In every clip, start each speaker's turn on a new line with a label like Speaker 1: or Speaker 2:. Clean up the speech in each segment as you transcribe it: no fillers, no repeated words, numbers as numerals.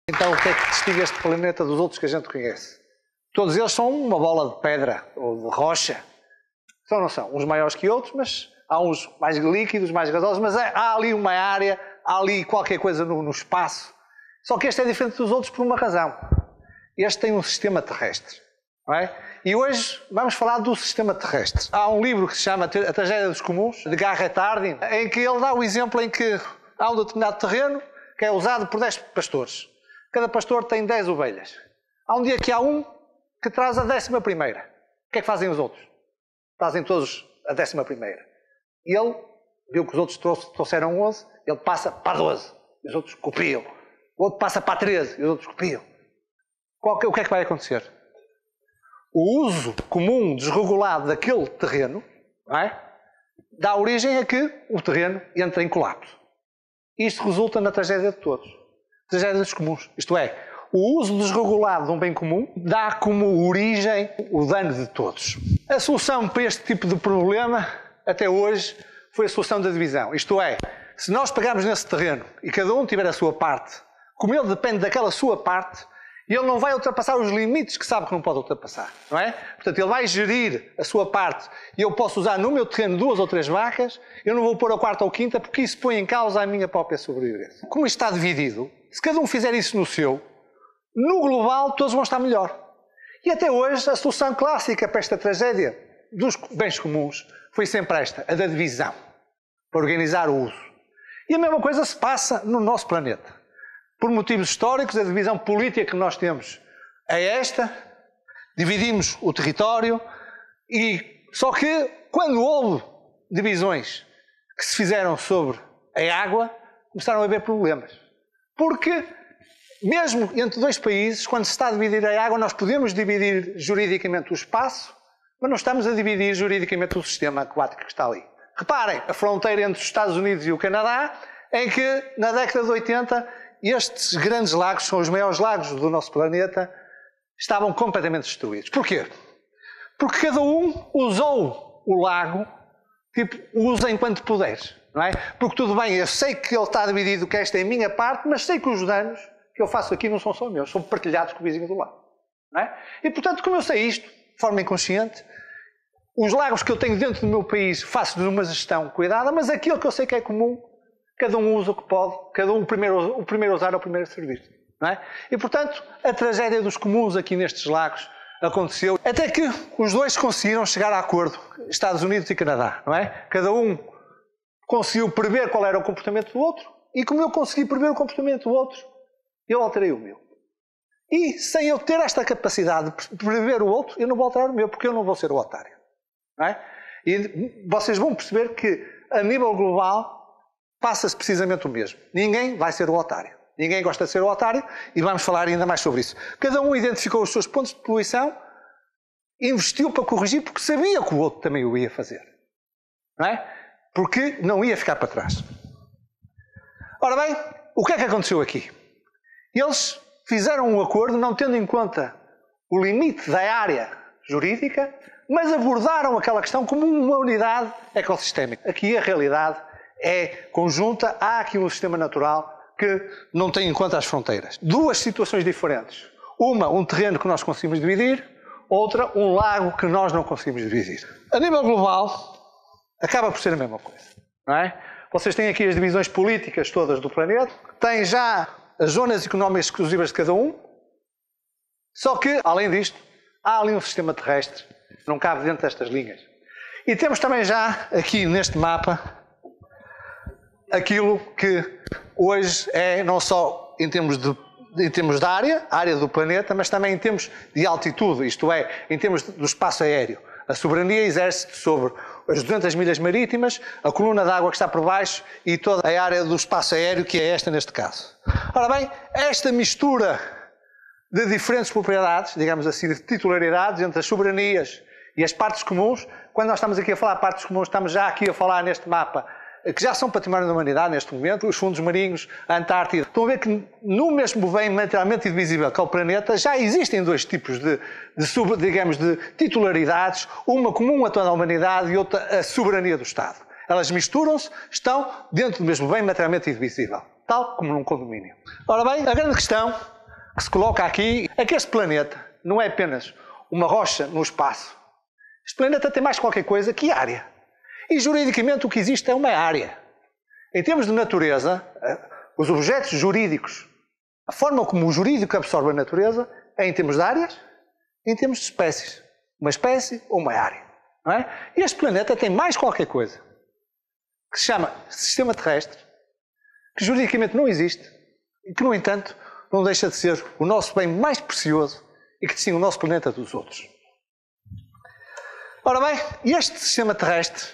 Speaker 1: Então, o que é que distingue este planeta dos outros que a gente conhece? Todos eles são uma bola de pedra ou de rocha. Então, não são uns maiores que outros, mas há uns mais líquidos, mais gasosos, mas há ali uma área, há ali qualquer coisa no espaço. Só que este é diferente dos outros por uma razão. Este tem um sistema terrestre. Não é? E hoje vamos falar do sistema terrestre. Há um livro que se chama A Tragédia dos Comuns, de Garrett Hardin, em que ele dá o exemplo em que há um determinado terreno que é usado por 10 pastores. Cada pastor tem 10 ovelhas. Há um dia que há um que traz a 11ª. O que é que fazem os outros? Trazem todos a 11ª. E ele viu que os outros trouxeram 11, ele passa para a 12. E os outros copiam. O outro passa para a 13 e os outros copiam. O que é que vai acontecer? O uso comum desregulado daquele terreno, não é? Dá origem a que o terreno entra em colapso. Isto resulta na tragédia de todos. Tragédia dos comuns. Isto é, o uso desregulado de um bem comum dá como origem o dano de todos. A solução para este tipo de problema, até hoje, foi a solução da divisão. Isto é, se nós pegarmos nesse terreno e cada um tiver a sua parte, como ele depende daquela sua parte, ele não vai ultrapassar os limites que sabe que não pode ultrapassar, não é? Portanto, ele vai gerir a sua parte e eu posso usar no meu terreno 2 ou 3 vacas, eu não vou pôr a 4ª ou 5ª porque isso põe em causa a minha própria sobrevivência. Como isto está dividido, se cada um fizer isso no seu, no global todos vão estar melhor. E até hoje a solução clássica para esta tragédia dos bens comuns foi sempre esta, a da divisão, para organizar o uso. E a mesma coisa se passa no nosso planeta. Por motivos históricos, a divisão política que nós temos é esta. Dividimos o território e só que quando houve divisões que se fizeram sobre a água, começaram a haver problemas. Porque mesmo entre 2 países, quando se está a dividir a água, nós podemos dividir juridicamente o espaço, mas não estamos a dividir juridicamente o sistema aquático que está ali. Reparem, a fronteira entre os Estados Unidos e o Canadá, em que na década de 80 estes grandes lagos, são os maiores lagos do nosso planeta, estavam completamente destruídos. Porquê? Porque cada um usou o lago, tipo, usa enquanto puderes, não é? Porque tudo bem, eu sei que ele está dividido, que esta é a minha parte, mas sei que os danos que eu faço aqui não são só meus, são partilhados com o vizinho do lado, não é? E portanto, como eu sei isto, de forma inconsciente, os lagos que eu tenho dentro do meu país faço-lhes uma gestão cuidada, mas aquilo que eu sei que é comum, cada um usa o que pode, cada um o primeiro a usar é o primeiro a servir. Não é? E, portanto, a tragédia dos comuns aqui nestes lagos aconteceu até que os dois conseguiram chegar a acordo, Estados Unidos e Canadá. Não é? Cada um conseguiu prever qual era o comportamento do outro e como eu consegui prever o comportamento do outro, eu alterei o meu. E sem eu ter esta capacidade de prever o outro, eu não vou alterar o meu, porque eu não vou ser o otário. Não é? E vocês vão perceber que, a nível global, passa-se precisamente o mesmo. Ninguém vai ser o otário. Ninguém gosta de ser o otário e vamos falar ainda mais sobre isso. Cada um identificou os seus pontos de poluição, investiu para corrigir porque sabia que o outro também o ia fazer. Não é? Porque não ia ficar para trás. Ora bem, o que é que aconteceu aqui? Eles fizeram um acordo não tendo em conta o limite da área jurídica, mas abordaram aquela questão como uma unidade ecossistémica. Aqui a realidade é conjunta, há aqui um sistema natural que não tem em conta as fronteiras. 2 situações diferentes. Uma, um terreno que nós conseguimos dividir, outra, um lago que nós não conseguimos dividir. A nível global, acaba por ser a mesma coisa. Não é? Vocês têm aqui as divisões políticas todas do planeta, têm já as zonas económicas exclusivas de cada um, só que, além disto, há ali um sistema terrestre que não cabe dentro destas linhas. E temos também já, aqui neste mapa, aquilo que hoje é não só em termos da área do planeta, mas também em termos de altitude, isto é, em termos do espaço aéreo. A soberania exerce sobre as 200 milhas marítimas, a coluna de água que está por baixo e toda a área do espaço aéreo, que é esta neste caso. Ora bem, esta mistura de diferentes propriedades, digamos assim, de titularidades entre as soberanias e as partes comuns, quando nós estamos aqui a falar de partes comuns, estamos já aqui a falar neste mapa que já são património da humanidade neste momento, os fundos marinhos, a Antártida. Estão a ver que no mesmo bem materialmente indivisível que é o planeta, já existem 2 tipos de titularidades, uma comum a toda a humanidade e outra a soberania do Estado. Elas misturam-se, estão dentro do mesmo bem materialmente indivisível, tal como num condomínio. Ora bem, a grande questão que se coloca aqui é que este planeta não é apenas uma rocha no espaço. Este planeta tem mais qualquer coisa que área. E juridicamente o que existe é uma área. Em termos de natureza, os objetos jurídicos, a forma como o jurídico absorve a natureza é em termos de áreas, em termos de espécies. Uma espécie ou uma área. Não é? E este planeta tem mais qualquer coisa que se chama sistema terrestre, que juridicamente não existe e que, no entanto, não deixa de ser o nosso bem mais precioso e que distingue o nosso planeta dos outros. Ora bem, este sistema terrestre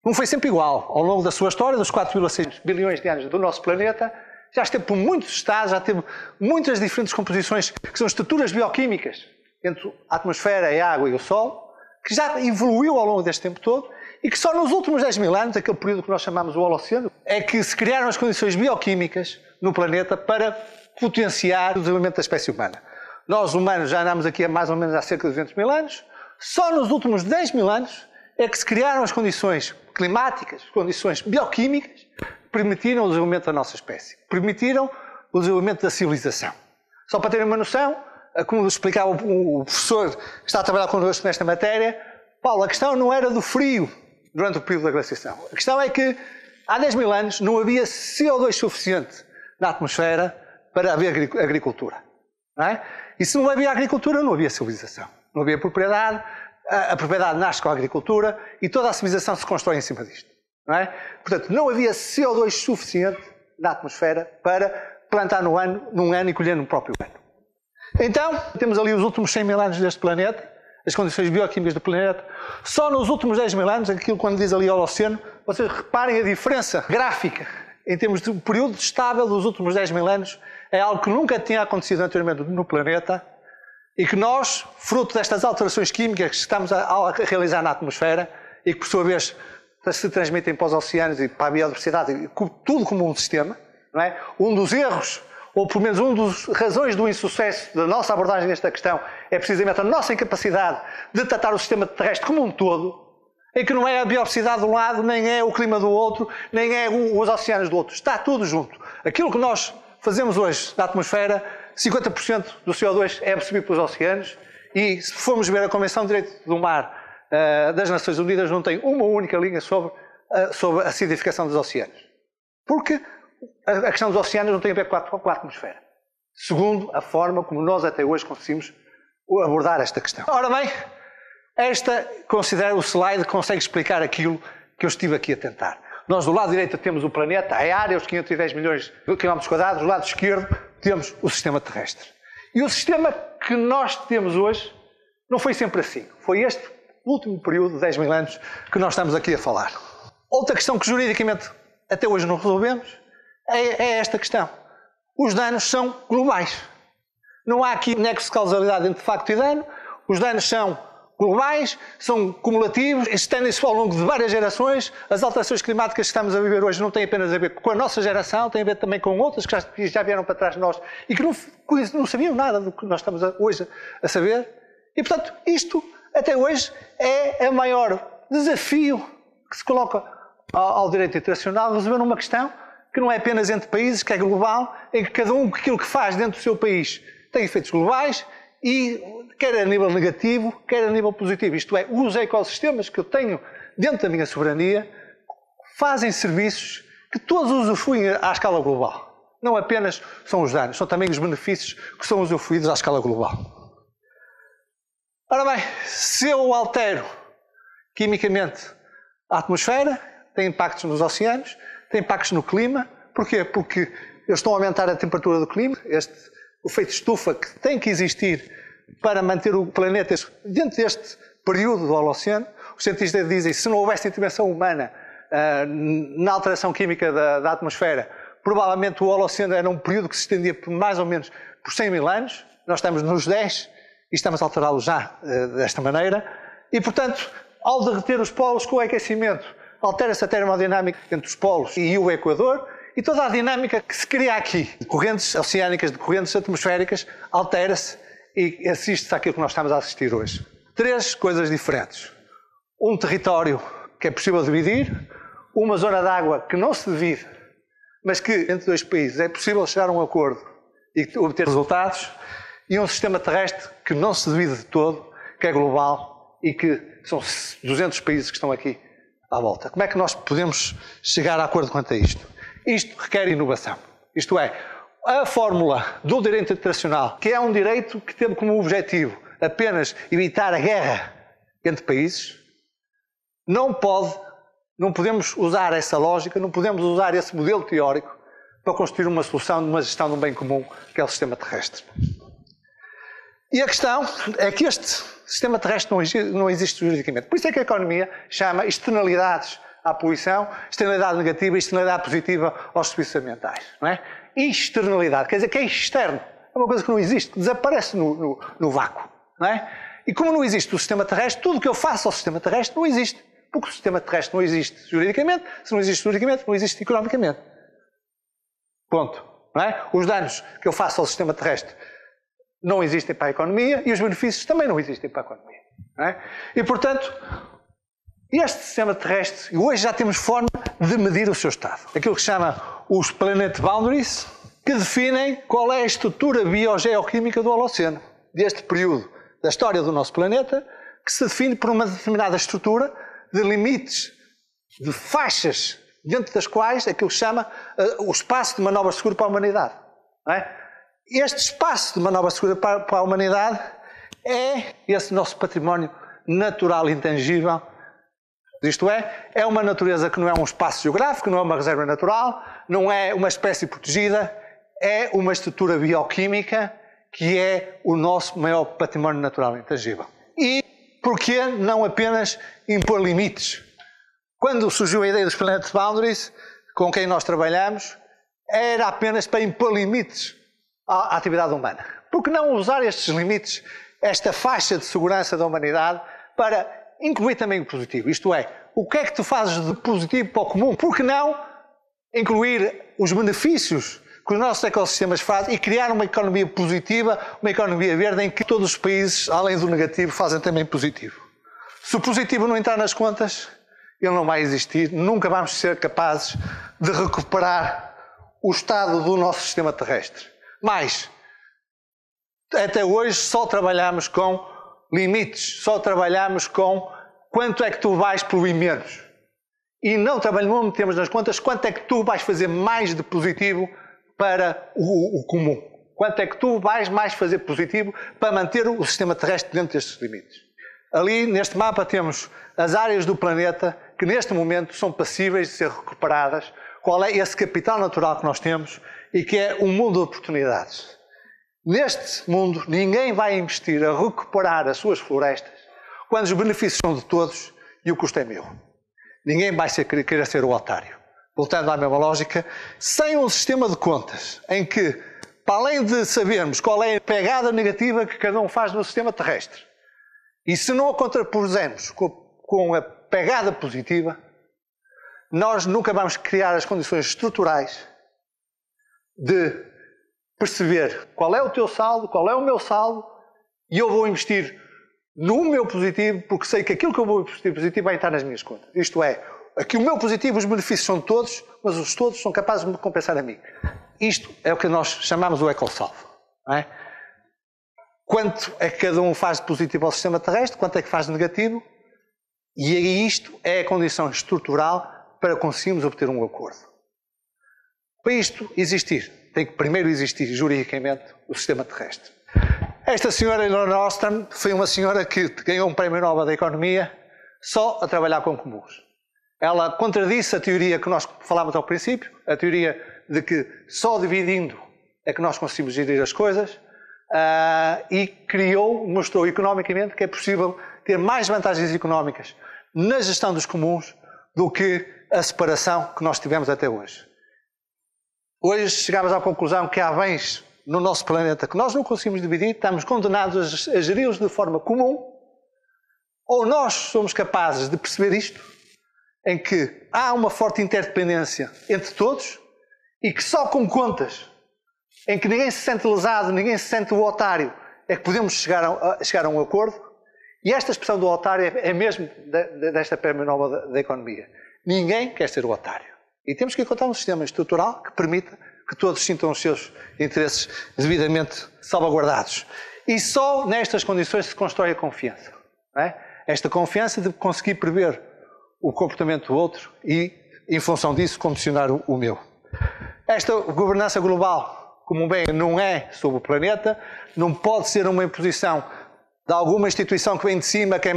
Speaker 1: não foi sempre igual. Ao longo da sua história, dos 4,6 bilhões de anos do nosso planeta, já esteve por muitos estados, já teve muitas diferentes composições, que são estruturas bioquímicas entre a atmosfera, a água e o Sol, que já evoluiu ao longo deste tempo todo e que só nos últimos 10 mil anos, aquele período que nós chamamos o Holoceno, é que se criaram as condições bioquímicas no planeta para potenciar o desenvolvimento da espécie humana. Nós, humanos, já andamos aqui há mais ou menos há cerca de 200 mil anos. Só nos últimos 10 mil anos é que se criaram as condições climáticas, condições bioquímicas, que permitiram o desenvolvimento da nossa espécie, permitiram o desenvolvimento da civilização. Só para terem uma noção, como explicava o professor que está a trabalhar connosco nesta matéria, Paulo, a questão não era do frio durante o período da glaciação. A questão é que há 10 mil anos não havia CO2 suficiente na atmosfera para haver agricultura. Não é? E se não havia agricultura, não havia civilização. Não havia propriedade, a propriedade nasce com a agricultura e toda a civilização se constrói em cima disto. Não é? Portanto, não havia CO2 suficiente na atmosfera para plantar num ano e colher no próprio ano. Então, temos ali os últimos 100 mil anos deste planeta, as condições bioquímicas do planeta. Só nos últimos 10 mil anos, aquilo quando diz ali Holoceno, vocês reparem a diferença gráfica em termos de período estável dos últimos 10 mil anos. É algo que nunca tinha acontecido anteriormente no planeta e que nós, fruto destas alterações químicas que estamos a realizar na atmosfera e que, por sua vez, se transmitem para os oceanos e para a biodiversidade, tudo como um sistema, não é? Um dos erros, ou pelo menos uma das razões do insucesso da nossa abordagem nesta questão, é precisamente a nossa incapacidade de tratar o sistema terrestre como um todo, em que não é a biodiversidade de um lado, nem é o clima do outro, nem é os oceanos do outro. Está tudo junto. Aquilo que nós fazemos hoje na atmosfera, 50% do CO2 é absorvido pelos oceanos e, se formos ver a Convenção de Direito do Mar das Nações Unidas, não tem uma única linha sobre a acidificação dos oceanos. Porque a questão dos oceanos não tem a ver com a atmosfera. Segundo a forma como nós até hoje conseguimos abordar esta questão. Ora bem, considero o slide que consegue explicar aquilo que eu estive aqui a tentar. Nós do lado direito temos o planeta, a área, os 510 milhões de quilómetros quadrados, do lado esquerdo temos o sistema terrestre. E o sistema que nós temos hoje não foi sempre assim. Foi este último período de 10 mil anos que nós estamos aqui a falar. Outra questão que juridicamente até hoje não resolvemos é esta questão. Os danos são globais. Não há aqui nexo de causalidade entre facto e dano. Os danos são globais, são cumulativos, estendem-se ao longo de várias gerações. As alterações climáticas que estamos a viver hoje não têm apenas a ver com a nossa geração, têm a ver também com outras que já vieram para trás de nós e que não sabiam nada do que nós estamos hoje a saber. E, portanto, isto, até hoje, é o maior desafio que se coloca ao direito internacional, resolver uma questão que não é apenas entre países, que é global, em que cada um aquilo que faz dentro do seu país tem efeitos globais e quer a nível negativo, quer a nível positivo. Isto é, os ecossistemas que eu tenho dentro da minha soberania fazem serviços que todos usufruem à escala global. Não apenas são os danos, são também os benefícios que são usufruídos à escala global. Ora bem, se eu altero quimicamente a atmosfera, tem impactos nos oceanos, tem impactos no clima. Porquê? Porque eu estou a aumentar a temperatura do clima, o efeito estufa que tem que existir para manter o planeta dentro deste período do Holoceno. Os cientistas dizem que se não houvesse intervenção humana na alteração química da atmosfera, provavelmente o Holoceno era um período que se estendia por mais ou menos por 100 mil anos. Nós estamos nos 10 e estamos a alterá-lo já desta maneira. E, portanto, ao derreter os polos com o aquecimento, altera-se a termodinâmica entre os polos e o Equador e toda a dinâmica que se cria aqui, de correntes oceânicas, de correntes atmosféricas, altera-se e assiste-se àquilo que nós estamos a assistir hoje. 3 coisas diferentes. Um território que é possível dividir, uma zona de água que não se divide, mas que entre 2 países é possível chegar a um acordo e obter resultados, e um sistema terrestre que não se divide de todo, que é global e que são 200 países que estão aqui à volta. Como é que nós podemos chegar a acordo quanto a isto? Isto requer inovação. Isto é, a fórmula do direito internacional, que é um direito que teve como objetivo apenas evitar a guerra entre países, não podemos usar essa lógica, não podemos usar esse modelo teórico para construir uma solução de uma gestão de um bem comum, que é o sistema terrestre. E a questão é que este sistema terrestre não existe juridicamente. Por isso é que a economia chama externalidades à poluição, externalidade negativa e externalidade positiva aos serviços ambientais. Não é? Externalidade, quer dizer que é externo. É uma coisa que não existe, que desaparece no vácuo. Não é? E como não existe o sistema terrestre, tudo o que eu faço ao sistema terrestre não existe. Porque o sistema terrestre não existe juridicamente, se não existe juridicamente, não existe economicamente. Ponto. Não é? Os danos que eu faço ao sistema terrestre não existem para a economia e os benefícios também não existem para a economia. Não é? E, portanto, este sistema terrestre, e hoje já temos forma de medir o seu estado. Aquilo que se chama os Planet Boundaries, que definem qual é a estrutura biogeoquímica do Holoceno, deste período da história do nosso planeta, que se define por uma determinada estrutura de limites, de faixas, dentro das quais aquilo que se chama o espaço de manobra seguro para a humanidade. Não é? Este espaço de manobra segura para a humanidade é esse nosso património natural intangível. Isto é uma natureza que não é um espaço geográfico, não é uma reserva natural, não é uma espécie protegida, é uma estrutura bioquímica que é o nosso maior património natural intangível. E porquê não apenas impor limites? Quando surgiu a ideia dos Planet Boundaries, com quem nós trabalhamos, era apenas para impor limites à atividade humana. Por que não usar estes limites, esta faixa de segurança da humanidade, para incluir também o positivo? Isto é, o que é que tu fazes de positivo para o comum? Por que não incluir os benefícios que os nossos ecossistemas fazem e criar uma economia positiva, uma economia verde, em que todos os países, além do negativo, fazem também positivo? Se o positivo não entrar nas contas, ele não vai existir, nunca vamos ser capazes de recuperar o estado do nosso sistema terrestre. Mas, até hoje, só trabalhamos com limites, só trabalhamos com quanto é que tu vais poluir menos. E não metemos nas contas quanto é que tu vais fazer mais de positivo para o comum. Quanto é que tu vais mais fazer positivo para manter o sistema terrestre dentro destes limites. Ali, neste mapa, temos as áreas do planeta que, neste momento, são passíveis de ser recuperadas. Qual é esse capital natural que nós temos e que é um mundo de oportunidades. Neste mundo, ninguém vai investir a recuperar as suas florestas quando os benefícios são de todos e o custo é meu. Ninguém vai querer ser o otário. Voltando à mesma lógica, sem um sistema de contas em que, para além de sabermos qual é a pegada negativa que cada um faz no sistema terrestre, e se não a contrapusermos com a pegada positiva, nós nunca vamos criar as condições estruturais de perceber qual é o teu saldo, qual é o meu saldo, e eu vou investir no meu positivo, porque sei que aquilo que eu vou investir positivo vai entrar nas minhas contas. Isto é, aqui o meu positivo, os benefícios são de todos, mas os todos são capazes de me compensar a mim. Isto é o que nós chamamos o ecosaldo. Não é? Quanto é que cada um faz de positivo ao sistema terrestre, quanto é que faz de negativo, e isto é a condição estrutural para conseguirmos obter um acordo. Para isto existir, tem que primeiro existir juridicamente o sistema terrestre. Esta senhora, Elinor Ostrom, foi uma senhora que ganhou um prémio Nobel da Economia só a trabalhar com comuns. Ela contradisse a teoria que nós falámos ao princípio, a teoria de que só dividindo é que nós conseguimos gerir as coisas, e mostrou economicamente que é possível ter mais vantagens económicas na gestão dos comuns do que a separação que nós tivemos até hoje. Hoje chegámos à conclusão que há bens no nosso planeta que nós não conseguimos dividir, estamos condenados a geri-los de forma comum, ou nós somos capazes de perceber isto, em que há uma forte interdependência entre todos e que só com contas, em que ninguém se sente lesado, ninguém se sente o otário, é que podemos chegar a um acordo. E esta expressão do otário é mesmo desta prémio Nobel da Economia. Ninguém quer ser o otário. E temos que encontrar um sistema estrutural que permita que todos sintam os seus interesses devidamente salvaguardados. E só nestas condições se constrói a confiança. Não é? Esta confiança de conseguir prever o comportamento do outro e, em função disso, condicionar o meu. Esta governança global, como bem, não é sobre o planeta, não pode ser uma imposição de alguma instituição que vem de cima, que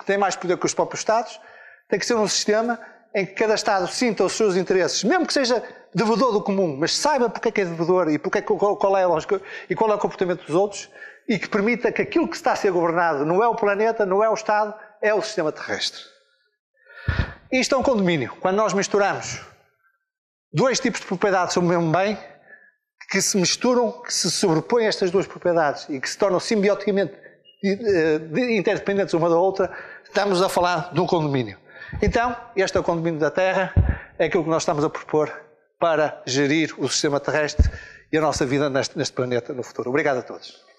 Speaker 1: tem mais poder que os próprios Estados. Tem que ser um sistema em que cada Estado sinta os seus interesses, mesmo que seja devedor do comum, mas saiba porque é que é devedor e qual é a lógica e qual é o comportamento dos outros, e que permita que aquilo que está a ser governado não é o planeta, não é o Estado, é o sistema terrestre. Isto é um condomínio. Quando nós misturamos dois tipos de propriedades sobre o mesmo bem, que se misturam, que se sobrepõem estas duas propriedades e que se tornam simbioticamente interdependentes uma da outra, estamos a falar de um condomínio. Então, este é o condomínio da Terra, é aquilo que nós estamos a propor para gerir o sistema terrestre e a nossa vida neste planeta no futuro. Obrigado a todos.